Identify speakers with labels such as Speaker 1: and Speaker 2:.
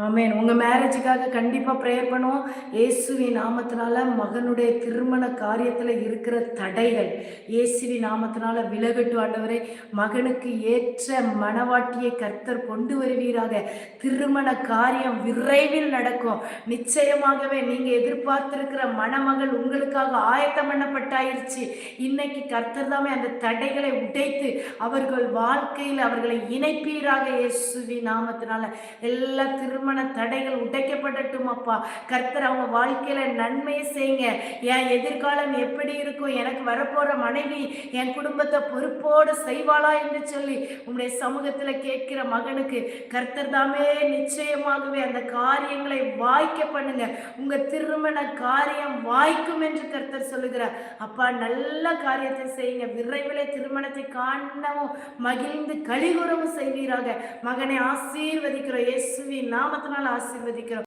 Speaker 1: ஆமென். உங்க மேரேஜுக்காக கண்டிப்பா பிரேயர் பண்ணுவோம். இயேசுவின் நாமத்தினால மகனுடைய திருமண காரியத்துல இருக்கிற தடைகள், இயேசுவின் நாமத்தினால விலகட்டும் ஆண்டவரே. மகனுக்கு ஏற்ற மணவாட்டியை கர்த்தர் கொண்டு வருவீராக. திருமண காரியம் விரைவில் நடக்கும். நிச்சயமாகவே நீங்க எதிர்பார்த்திருக்கிற மணமகள் உங்களுக்காக ஆயத்தம் பண்ணப்பட்டாயிருச்சு. இன்னைக்கு கர்த்தர் தாமே அந்த தடைகளை உடைத்து அவர்கள் வாழ்க்கையில் அவர்களை இணைப்பீராக இயேசுவின் நாமத்தினால. எல்லா திருமண தடைகள் உடைக்கப்படட்டும் அப்பா. கர்த்தர் அவங்க வாழ்க்கையில நன்மையை செய்யுங்க. என் எதிர்காலம் எப்படி இருக்கும், எனக்கு வரப்போற மனைவி என் குடும்பத்தை பொறுப்போடு செய்வாளா என்று சொல்லி உங்களுடைய சமூகத்துல கேட்கிற மகனுக்கு கர்த்தர் தாமே நிச்சயமாகவே அந்த காரியங்களை வாய்க்க பண்ணுங்க. உங்க திருமண காரியம் வாய்க்கும் என்று கர்த்தர் சொல்லுகிறார். அப்பா, நல்ல காரியத்தை செய்யுங்க. விரைவிலே திருமணத்தை காணவும் மகிழ்ந்து கலிகூறவும் செய்வீராக. மகனை ஆசீர்வதிக்கிறோம். இயேசுவின் நாமத்தினால் ஆசீர்வதிக்கிறோம்.